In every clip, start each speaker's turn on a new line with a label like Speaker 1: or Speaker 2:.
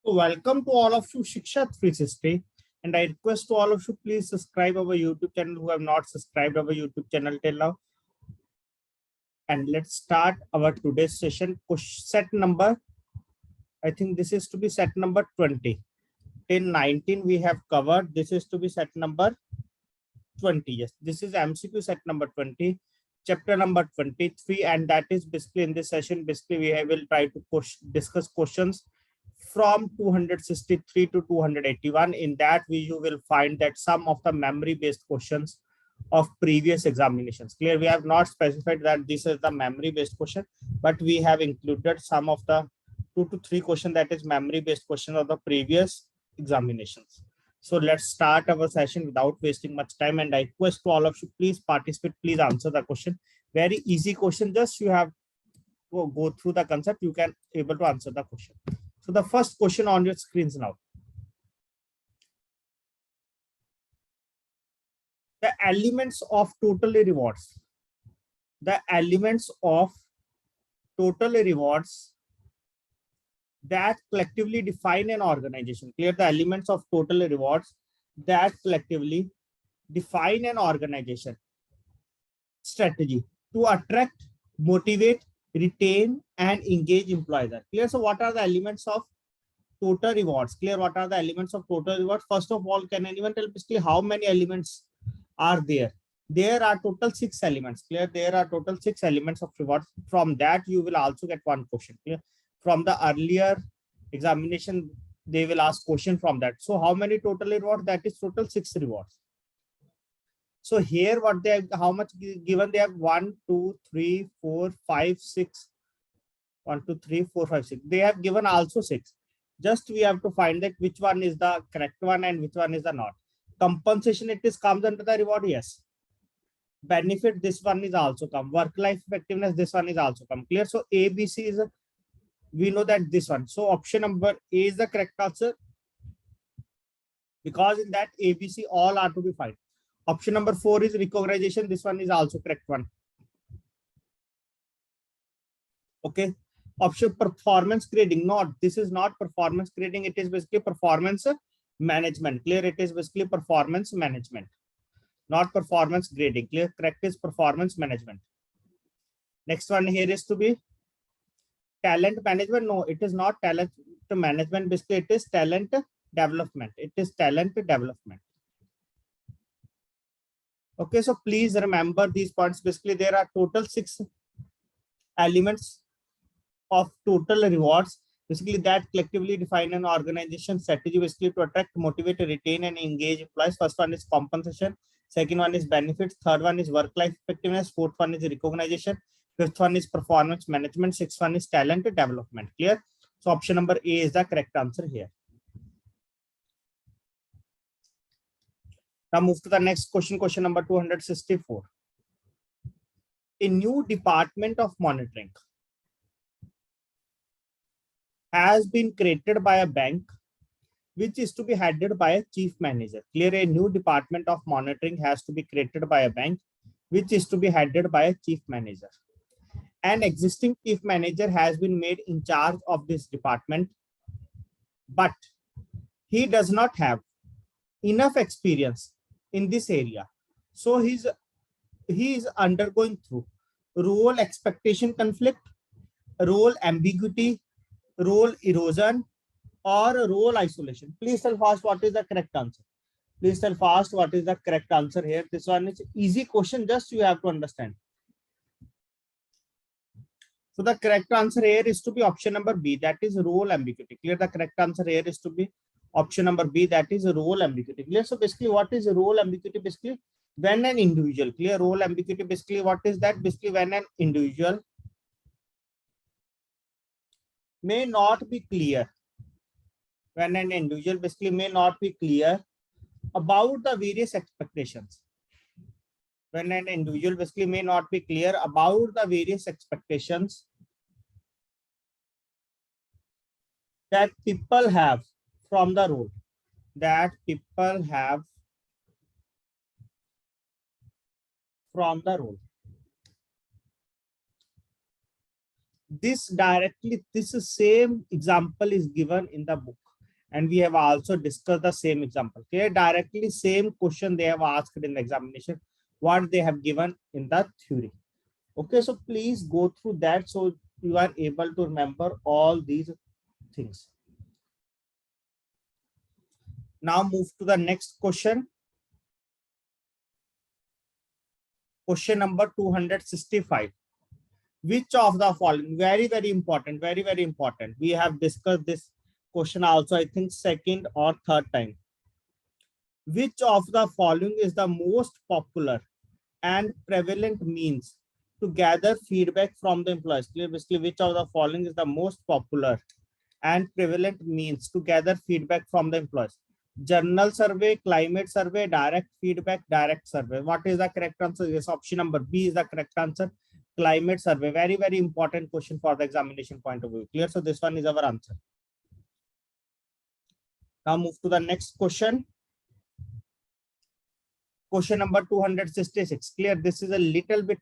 Speaker 1: So welcome to all of you Shiksha 360, and I request to all of you please subscribe our YouTube channel who have not subscribed our YouTube channel till now. And let's start our today's session. Set number, I think this is to be set number 20. Till 19 we have covered. This is to be set number 20. Yes, this is MCQ set number 20, chapter number 23, and that is basically in this session. Basically, we will try to discuss questions from 263 to 281. In that, you will find that some of the memory-based questions of previous examinations. Clear? We have not specified that this is the memory-based question, but we have included some of the 2 to 3 questions that is memory-based question of the previous examinations. So let's start our session without wasting much time. And I request to all of you, please participate, please answer the question. Very easy question. Just you have to go through the concept. You can able to answer the question. So the first question on your screens now. The elements of total rewards. The elements of total rewards that collectively define an organization. Clear? The elements of total rewards that collectively define an organization strategy to attract, motivate, retain, and engage employees. Clear? So what are the elements of total rewards? Clear? What are the elements of total rewards? First of all, can anyone tell basically how many elements are there? There are total 6 elements. Clear? There are total 6 elements of rewards. From that, you will also get one question. Clear? From the earlier examination, they will ask question from that. So how many total rewards? That is total 6 rewards. So here what they have, how much given? They have 1, 2, 3, 4, 5, 6. 1, 2, 3, 4, 5, 6. They have given also 6. Just we have to find that which one is the correct one and which one is the not. Compensation, it is comes under the reward. Yes. Benefit, this one is also come. Work-life effectiveness, this one is also come. Clear? So A, B, C is we know that this one. So option number A is the correct answer, because in that A, B, C all are to be found. Option number 4 is recognition. This one is also correct one. Okay. Option performance grading. Not, this is not performance grading. It is basically performance management. Clear? It is basically performance management, not performance grading. Clear? Correct is performance management. Next one here is to be talent management. No, it is not talent management. Basically, it is talent development. It is talent development. Okay, so please remember these points. Basically, there are total 6 elements of total rewards. Basically, that collectively define an organization strategy, basically to attract, motivate, retain, and engage employees. First one is compensation. Second one is benefits. Third one is work-life effectiveness. Fourth one is recognition. Fifth one is performance management. Sixth one is talent development. Clear? So option number A is the correct answer here. Now move to the next question, question number 264. A new department of monitoring has been created by a bank which is to be headed by a chief manager. Clear? A new department of monitoring has to be created by a bank which is to be headed by a chief manager. An existing chief manager has been made in charge of this department, but he does not have enough experience in this area. So he is undergoing through role expectation conflict, role ambiguity, role erosion, or role isolation. Please tell fast what is the correct answer. Please tell fast what is the correct answer here. This one is easy question, just you have to understand. So the correct answer here is to be option number B, that is role ambiguity. Clear? The correct answer here is to be option number B, that is role ambiguity. Clear? So basically what is role ambiguity? Basically when an individual, clear, role ambiguity, basically what is that? Basically when an individual may not be clear, when an individual basically may not be clear about the various expectations. When an individual basically may not be clear about the various expectations that people have from the role, that people have from the role. This directly, this same example is given in the book. And we have also discussed the same example. Okay, directly same question they have asked in the examination, what they have given in the theory. Okay, so please go through that so you are able to remember all these things. Now move to the next question. Question number 265. Which of the following, very important, very important. We have discussed this question also, I think second or third time. Which of the following is the most popular and prevalent means to gather feedback from the employees? Basically, which of the following is the most popular and prevalent means to gather feedback from the employees? Journal survey, climate survey, direct feedback, direct survey. What is the correct answer? Yes, option number B is the correct answer. Climate survey. Very important question for the examination point of view. Clear? So this one is our answer. Now move to the next question. Question number 266. Clear? This is a little bit,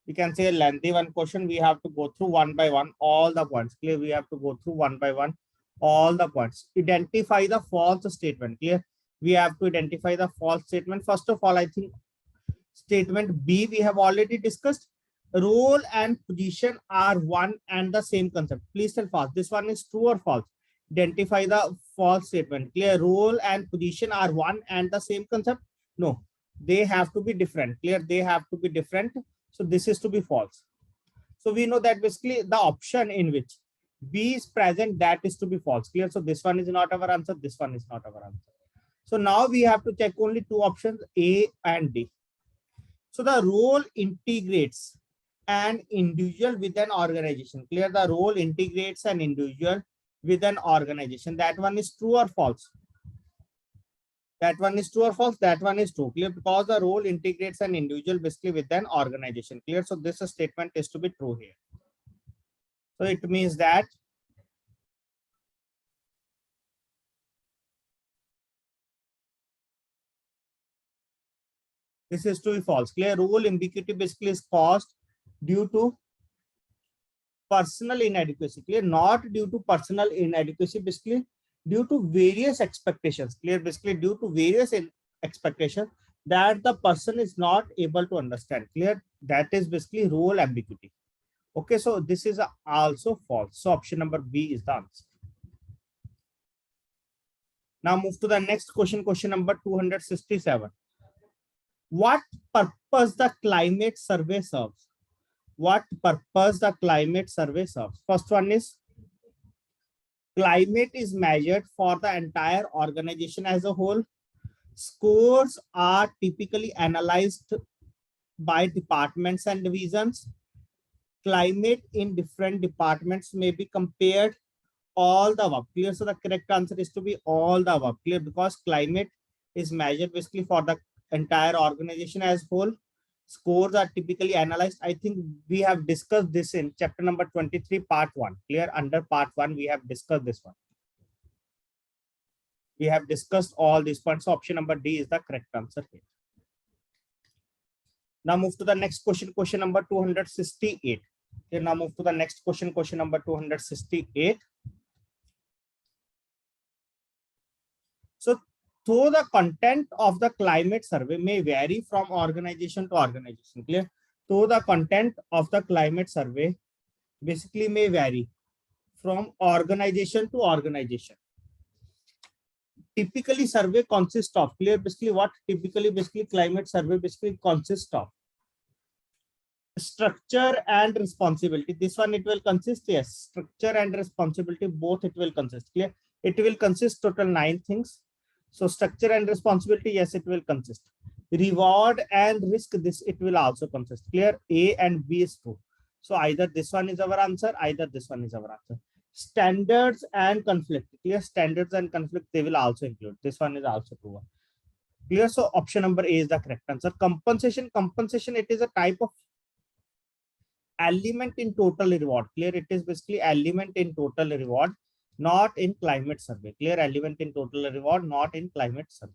Speaker 1: we can say, a lengthy one question. We have to go through one by one all the points. Clear? We have to go through one by one all the points. Identify the false statement. Clear? We have to identify the false statement. First of all, I think statement B we have already discussed. Role and position are one and the same concept. Please tell fast. This one is true or false? Identify the false statement. Clear? Role and position are one and the same concept? No, they have to be different. Clear? They have to be different. So this is to be false. So we know that basically the option in which B is present, that is to be false. Clear? So this one is not our answer. This one is not our answer. So now we have to check only two options, A and D. So the role integrates an individual with an organization. Clear? The role integrates an individual with an organization. That one is true or false? That one is true or false? That one is true. Clear? Because the role integrates an individual basically with an organization. Clear? So this statement is to be true here. So it means that this is to be false. Clear? Role ambiguity basically is caused due to personal inadequacy. Clear? Not due to personal inadequacy, basically due to various expectations. Clear? Basically due to various expectations that the person is not able to understand. Clear? That is basically role ambiguity. Okay, so this is also false. So option number B is the answer. Now move to the next question, question number 267. What purpose the climate survey serves? What purpose the climate survey serves? First one is climate is measured for the entire organization as a whole. Scores are typically analyzed by departments and divisions. Climate in different departments may be compared. All the above. Clear? So the correct answer is to be all the above. Clear? Because climate is measured basically for the entire organization as whole. Scores are typically analyzed. I think we have discussed this in chapter number 23, part 1. Clear? Under part 1, we have discussed this one. We have discussed all these points. So option number D is the correct answer here. Now move to the next question, question number 268. Okay, now move to the next question, question number 268. So, though the content of the climate survey may vary from organization to organization. Clear? Though the content of the climate survey basically may vary from organization to organization. Typically survey consists of, clear? Basically what typically climate survey basically consists of structure and responsibility. This one it will consist, yes, structure and responsibility, both it will consist. Clear? It will consist total 9 things. So structure and responsibility, yes, it will consist. Reward and risk, this it will also consist. Clear? A and B is true. So either this one is our answer, either this one is our answer. Standards and conflict. Clear? Standards and conflict, they will also include. This one is also true. Clear? So option number A is the correct answer. Compensation, compensation, it is a type of element in total reward. Clear? It is basically element in total reward, not in climate survey. Clear? Element in total reward, not in climate survey.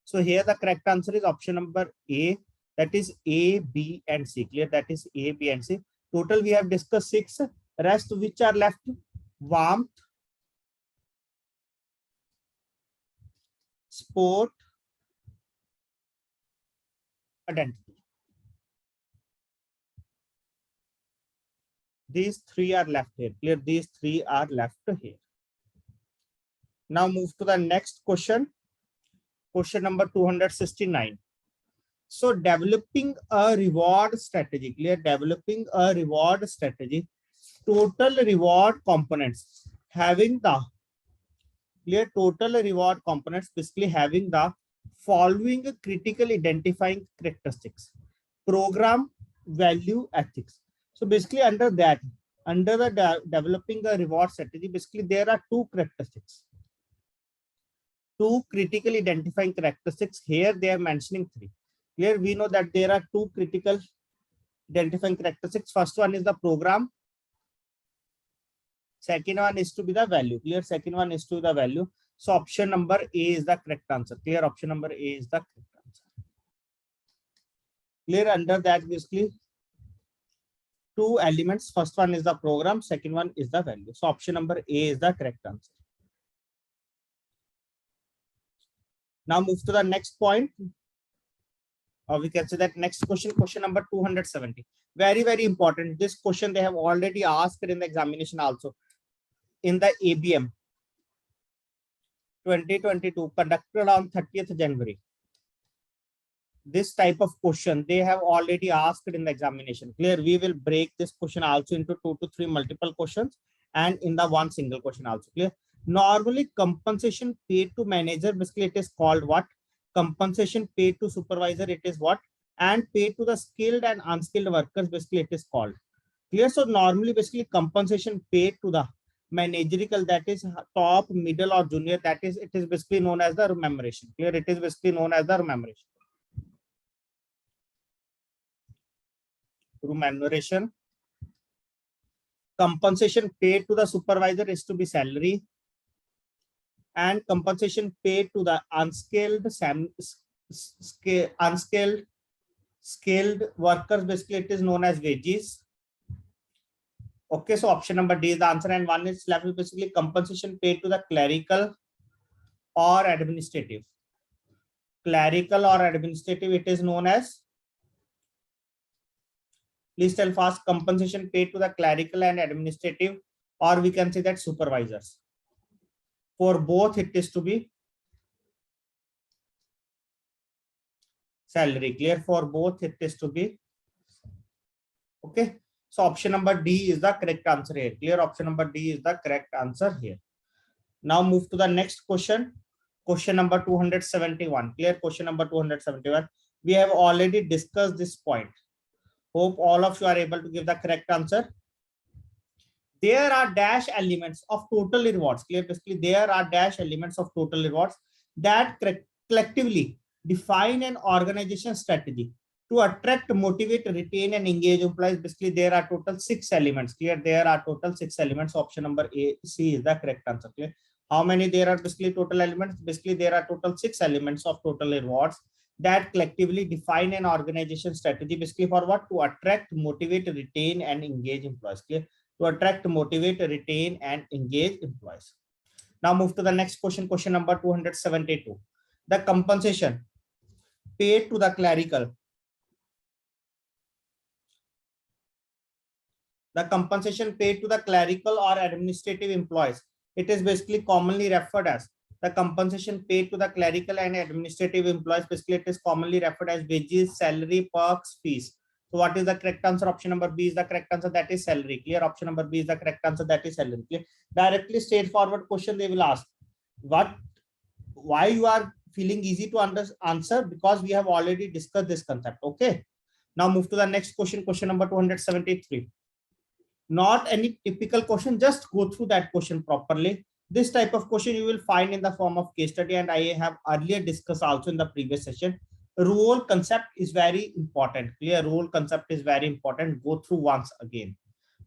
Speaker 1: So here the correct answer is option number A, that is A, B and C. Clear? That is A, B and C. Total we have discussed 6. Rest which are left: warmth, sport, identity. These three are left here. Clear? These three are left here. Now move to the next question. Question number 269. So developing a reward strategy. Clear? Developing a reward strategy. Total reward components having the clear total reward components basically having the following critical identifying characteristics: program, value, ethics. So basically under that, under the developing a reward strategy, basically there are two characteristics, two critical identifying characteristics. Here they are mentioning three. Here we know that there are two critical identifying characteristics. First one is the program. Second one is to be the value. Clear? Second one is to the value. So option number A is the correct answer. Clear? Option number A is the correct answer. Clear? Under that, basically two elements. First one is the program. Second one is the value. So option number A is the correct answer. Now move to the next point. Or we can say that next question, question number 270. Very, very important. This question they have already asked in the examination also. In the ABM 2022 conducted on 30th January. This type of question they have already asked in the examination. Clear? We will break this question also into 2 to 3 multiple questions and in the one single question also. Clear? Normally compensation paid to manager, basically it is called what? Compensation paid to supervisor, it is what? And paid to the skilled and unskilled workers, basically it is called. Clear? So normally basically compensation paid to the managerial, that is top, middle or junior, that is, it is basically known as the remuneration. Clear? It is basically known as the remuneration. Remuneration. Compensation paid to the supervisor is to be salary, and compensation paid to the unskilled, skilled workers, basically it is known as wages. Okay, so option number D is the answer, and one is left, basically compensation paid to the clerical or administrative. Clerical or administrative, it is known as, please tell fast, compensation paid to the clerical and administrative, or we can say that supervisors. For both, it is to be salary. Clear? For both, it is to be. Okay. So option number D is the correct answer here. Clear? Option number D is the correct answer here. Now move to the next question. Question number 271. Clear? Question number 271. We have already discussed this point. Hope all of you are able to give the correct answer. There are dash elements of total rewards. Clear? Basically, there are dash elements of total rewards that collectively define an organization strategy to attract, motivate, retain, and engage employees. Basically, there are total 6 elements. Clear? There are total 6 elements. Option number A, C is the correct answer. Clear? How many there are basically total elements? Basically, there are total 6 elements of total rewards that collectively define an organization strategy. Basically, for what? To attract, motivate, retain, and engage employees. Clear? To attract, motivate, retain, and engage employees. Now move to the next question. Question number 272. The compensation paid to the clerical. The compensation paid to the clerical or administrative employees, it is basically commonly referred as the compensation paid to the clerical and administrative employees. Basically, it is commonly referred as wages, salary, perks, fees. So what is the correct answer? Option number B is the correct answer. That is salary. Clear? Option number B is the correct answer. That is salary. Clear? Directly straightforward question they will ask. What? Why you are feeling easy to answer? Because we have already discussed this concept. Okay. Now move to the next question. Question number 273. Not any typical question. Just go through that question properly. This type of question you will find in the form of case study, and I have earlier discussed also in the previous session. Role concept is very important. Clear? Role concept is very important. Go through once again.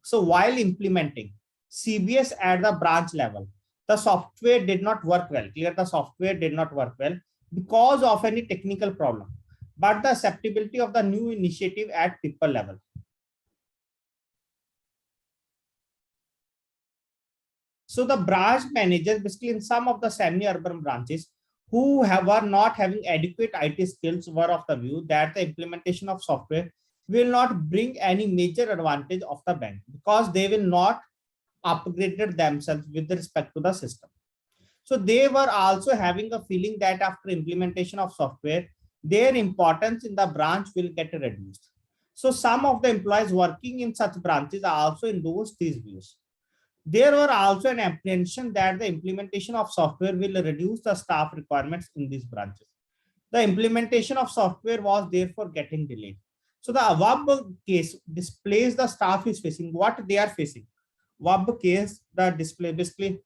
Speaker 1: So while implementing CBS at the branch level, the software did not work well. Clear? The software did not work well because of any technical problem, but the acceptability of the new initiative at people level. So the branch managers, basically in some of the semi-urban branches, were not having adequate IT skills were of the view that the implementation of software will not bring any major advantage of the bank because they will not upgraded themselves with respect to the system. So they were also having a feeling that after implementation of software, their importance in the branch will get reduced. So some of the employees working in such branches also endorsed these views. There were also an apprehension that the implementation of software will reduce the staff requirements in these branches. The implementation of software was therefore getting delayed. So the above case displays the staff is facing what they are facing. Above case, the display basically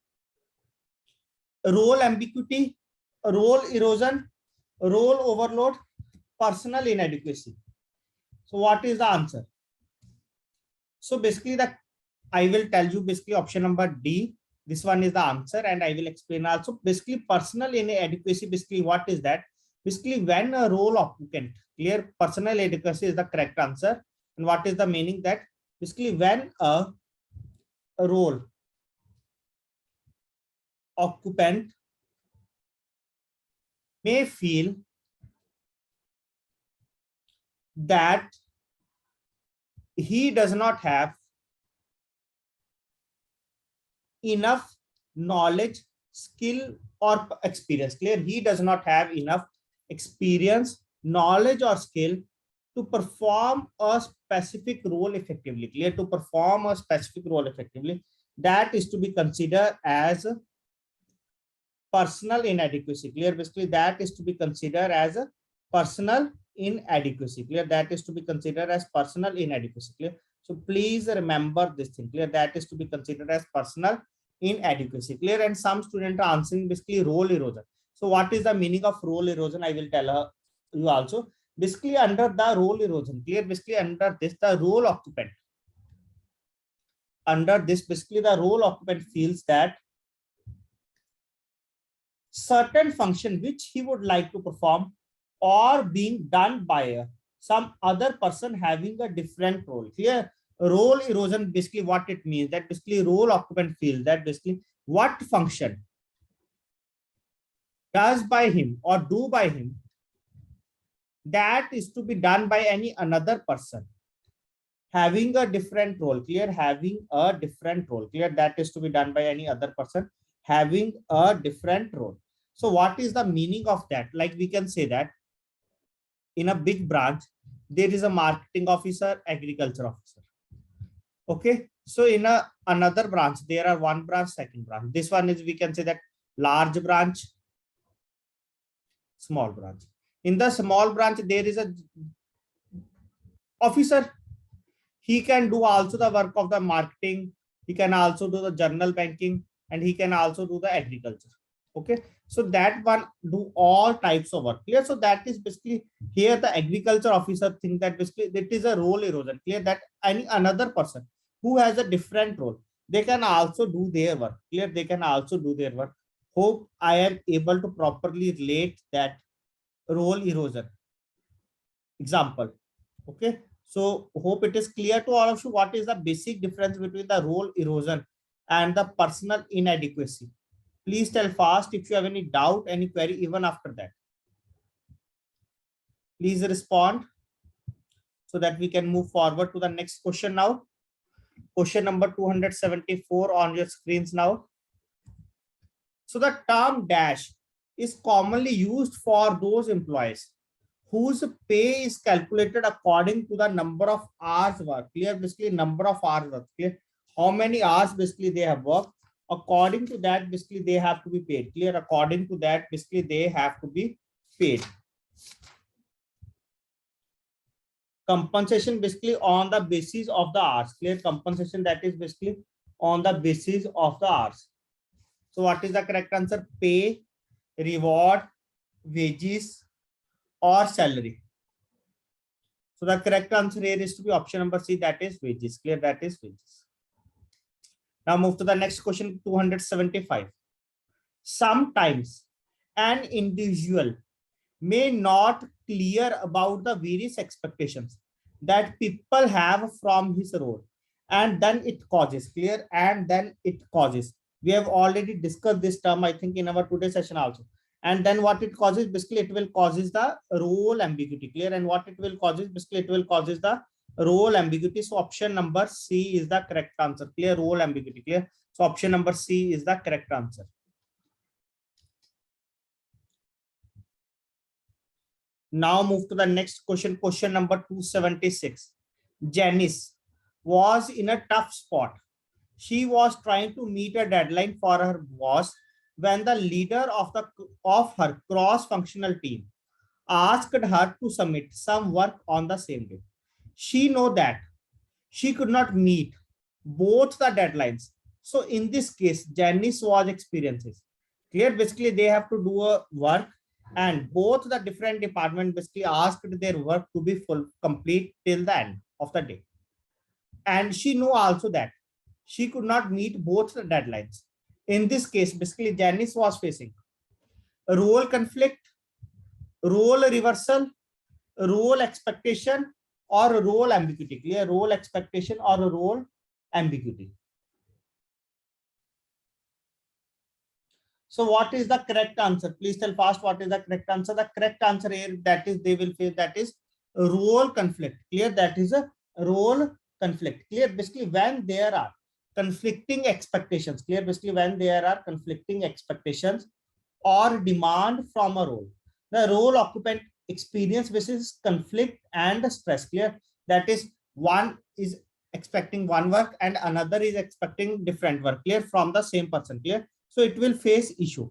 Speaker 1: role ambiguity, role erosion, role overload, personal inadequacy. So what is the answer? So basically I will tell you basically option number D. This one is the answer and I will explain also. Basically personal inadequacy, basically what is that? Basically when a role occupant, clear, personal inadequacy is the correct answer. And what is the meaning that? Basically when a role occupant may feel that he does not have enough knowledge, skill, or experience. Clear, he does not have enough experience, knowledge, or skill to perform a specific role effectively. Clear, to perform a specific role effectively, that is to be considered as personal inadequacy. Clear, basically that is to be considered as a personal inadequacy. Clear, that is to be considered as personal inadequacy. Clear. So please remember this thing. Clear, that is to be considered as personal inadequacy. Clear, and some students are answering basically role erosion. So what is the meaning of role erosion? I will tell you also. Basically under the role erosion, clear, basically under this the role occupant. Under this, basically the role occupant feels that certain function which he would like to perform or being done by some other person having a different role. Clear, role erosion, basically what it means, that basically role occupant feels that basically what function does by him or do by him that is to be done by any another person having a different role. Clear, having a different role. Clear, that is to be done by any other person having a different role. So what is the meaning of that? Like we can say that in a big branch, there is a marketing officer, agriculture officer. Okay. So in another branch, there are one branch, second branch. This one is, we can say that large branch, small branch. In the small branch, there is a officer. He can do also the work of the marketing. He can also do the general banking and he can also do the agriculture. Okay. So that one do all types of work. Clear. So that is basically here the agriculture officer think that basically that is a role erosion. Clear, that any another person who has a different role, they can also do their work. Clear, they can also do their work. Hope I am able to properly relate that role erosion example. Okay. So hope it is clear to all of you what is the basic difference between the role erosion and the personal inadequacy. Please tell fast if you have any doubt, any query even after that. Please respond so that we can move forward to the next question now. Question number 274 on your screens now. So the term dash is commonly used for those employees whose pay is calculated according to the number of hours worked. Clear, basically number of hours worked. Clear, how many hours basically they have worked. According to that, basically they have to be paid. Clear, according to that, basically they have to be paid. Compensation basically on the basis of the hours. Clear, compensation that is basically on the basis of the hours. So what is the correct answer? Pay, reward, wages, or salary. So the correct answer here is to be option number C, that is wages. Clear, that is wages. Now move to the next question, 275. Sometimes an individual may not clear about the various expectations that people have from his role, and then it causes. Clear, and then it causes. We have already discussed this term, I think, in our today's session also. And then what it causes, basically it will causes the role ambiguity, clear. And what it will causes, basically it will causes the role ambiguity. So option number C is the correct answer, clear. Role ambiguity, clear. So option number C is the correct answer. Now move to the next question, question number 276. Janice was in a tough spot. She was trying to meet a deadline for her boss when the leader of her cross-functional team asked her to submit some work on the same day. She knew that she could not meet both the deadlines. So in this case, Janice was experiences. Clear, basically they have to do a work, and both the different departments basically asked their work to be complete till the end of the day. And she knew also that she could not meet both the deadlines. In this case, basically Janice was facing a role conflict, role reversal, role expectation, or a role ambiguity. Clear, role expectation or a role ambiguity. So what is the correct answer? Please tell fast what is the correct answer. The correct answer here, that is they will face, that is role conflict. Clear, that is a role conflict. Clear, basically when there are conflicting expectations. Clear, basically when there are conflicting expectations or demand from a role. The role occupant experience basis conflict and stress. Clear, that is one is expecting one work and another is expecting different work. Clear, from the same person. Clear. So it will face issue.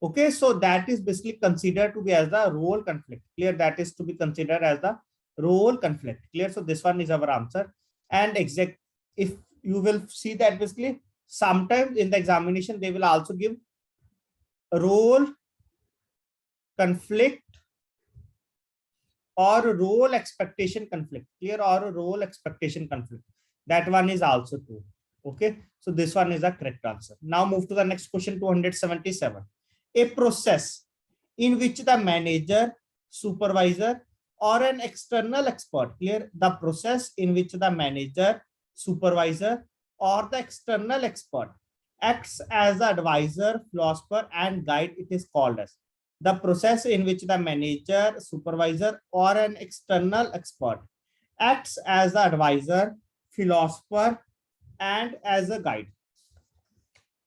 Speaker 1: Okay, so that is basically considered to be as the role conflict. Clear, that is to be considered as the role conflict. Clear, so this one is our answer. And exact, if you will see that basically sometimes in the examination they will also give role conflict or role expectation conflict. Clear, or role expectation conflict. That one is also true. Okay, so this one is the correct answer. Now move to the next question, 277. A process in which the manager, supervisor, or an external expert. Clear, the process in which the manager, supervisor, or the external expert acts as the advisor, philosopher, and guide, it is called as. The process in which the manager, supervisor, or an external expert acts as the advisor, philosopher, and as a guide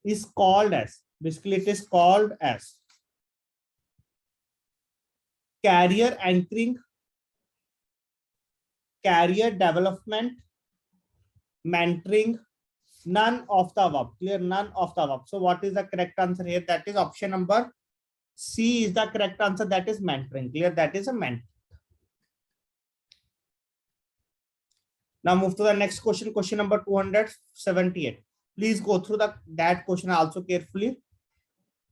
Speaker 1: is called as, basically it is called as career anchoring, career development, mentoring, none of the above. Clear, none of the above. So what is the correct answer here? That is option number C is the correct answer, that is mentoring. Clear, that is a mentor. Now move to the next question, question number 278. Please go through that question also carefully.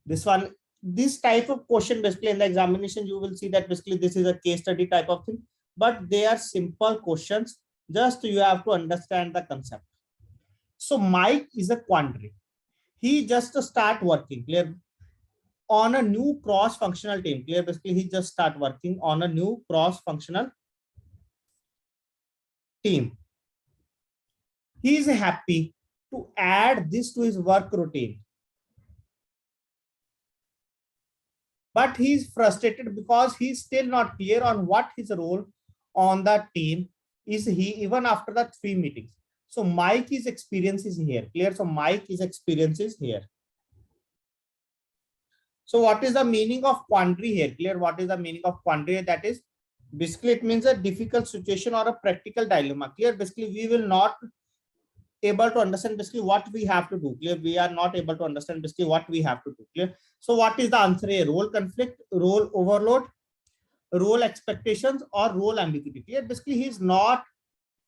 Speaker 1: This one, this type of question basically in the examination, you will see that basically this is a case study type of thing, but they are simple questions. Just you have to understand the concept. So Mike is a quandary. He just start working, clear, on a new cross-functional team. Clear, basically he just start working on a new cross-functional team. He is happy to add this to his work routine, but he is frustrated because he is still not clear on what his role on the team is, he even after the 3 meetings. So Mike is experiences here. Clear, so Mike is experiences here. So what is the meaning of quandary here? Clear, what is the meaning of quandary? That is basically it means a difficult situation or a practical dilemma. Clear, basically we will not able to understand basically what we have to do. Clear, we are not able to understand basically what we have to do. Clear, so what is the answer here? Role conflict, role overload, role expectations, or role ambiguity. Clear, basically he is not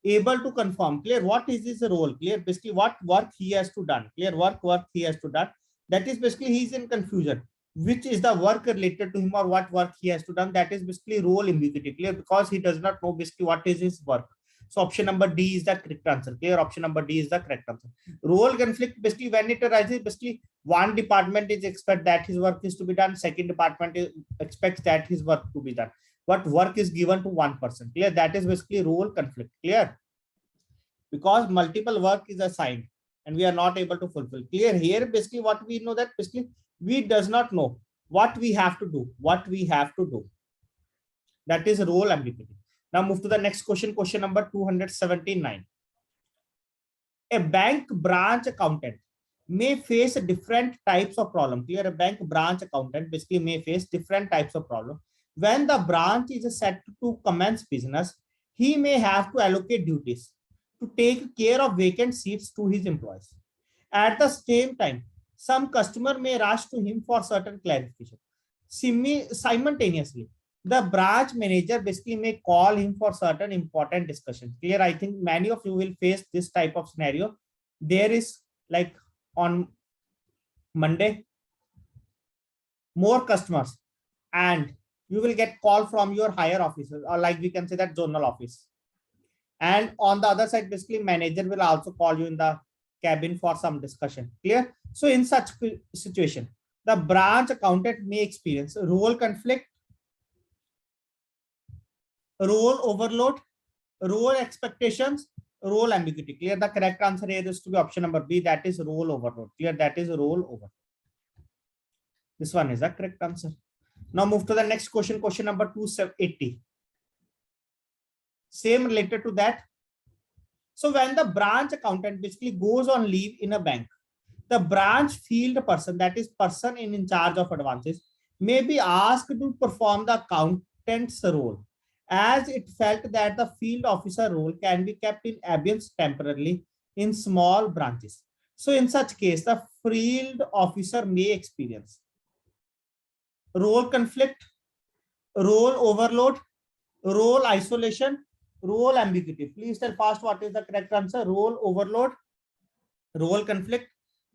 Speaker 1: able to confirm. Clear, what is his role? Clear, basically what work he has to done. Clear, work he has to done. That is basically he is in confusion. Which is the work related to him or what work he has to done? That is basically role ambiguity. Clear, because he does not know basically what is his work. So option number D is the correct answer. Clear, option number D is the correct answer. Role conflict, basically when it arises, basically one department is expect that his work is to be done, second department expects that his work to be done, but work is given to one person. Clear, that is basically role conflict. Clear, because multiple work is assigned and we are not able to fulfill. Clear? Here basically what we know, that basically we does not know what we have to do, that is role ambiguity. Now move to the next question, question number 279. A bank branch accountant may face different types of problem. Clear? A bank branch accountant basically may face different types of problem. When the branch is set to commence business, he may have to allocate duties to take care of vacant seats to his employees. At the same time, some customer may rush to him for certain clarification. Simultaneously, the branch manager basically may call him for certain important discussions. Clear? I think many of you will face this type of scenario. There is like on Monday, more customers, and you will get call from your higher officers, or like we can say that zonal office. And on the other side, basically manager will also call you in the cabin for some discussion. Clear? So in such situation, the branch accountant may experience role conflict, role overload, role expectations, role ambiguity. Clear? The correct answer here is to be option number B, that is role overload. Clear? That is role overload. This one is the correct answer. Now move to the next question, question number 280. Same related to that. So when the branch accountant basically goes on leave in a bank, the branch field person, that is person in charge of advances, may be asked to perform the accountant's role, as it felt that the field officer role can be kept in abeyance temporarily in small branches. So in such case, the field officer may experience role conflict, role overload, role isolation, role ambiguity. Please tell fast what is the correct answer. Role overload, role conflict,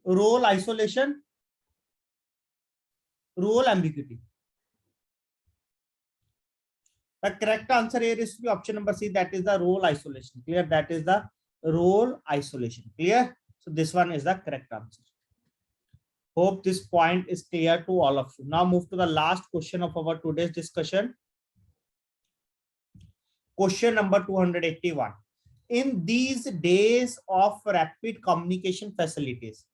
Speaker 1: role isolation, role ambiguity. The correct answer here is to be option number C, that is the role isolation. Clear? That is the role isolation. Clear? So this one is the correct answer. Hope this point is clear to all of you. Now move to the last question of our today's discussion. Question number 281. In these days of rapid communication facilities,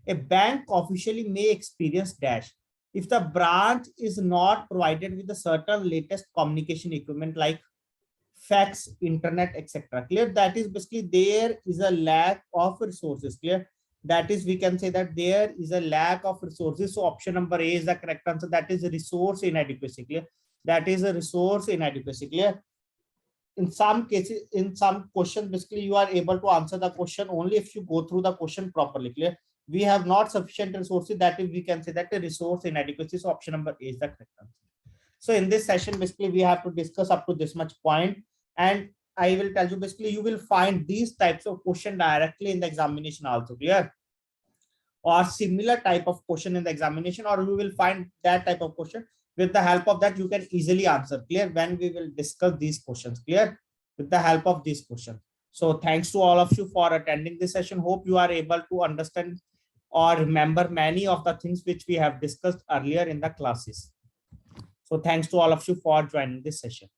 Speaker 1: a bank officially may experience dash if the branch is not provided with a certain latest communication equipment like fax, internet, etc. Clear? That is basically there is a lack of resources. Clear? That is, we can say that there is a lack of resources. So option number A is the correct answer. That is resource inadequacy. Clear? That is a resource inadequacy. Clear? In some cases, in some questions, basically you are able to answer the question only if you go through the question properly. Clear? We have not sufficient resources, that is, we can say that the resource inadequacy. So option number A is the correct answer. So in this session, basically we have to discuss up to this much point, and I will tell you basically you will find these types of question directly in the examination also. Clear? Or similar type of question in the examination, or you will find that type of question. With the help of that, you can easily answer. Clear? When we will discuss these questions. Clear? With the help of these questions. So thanks to all of you for attending this session. Hope you are able to understand or remember many of the things which we have discussed earlier in the classes. So thanks to all of you for joining this session.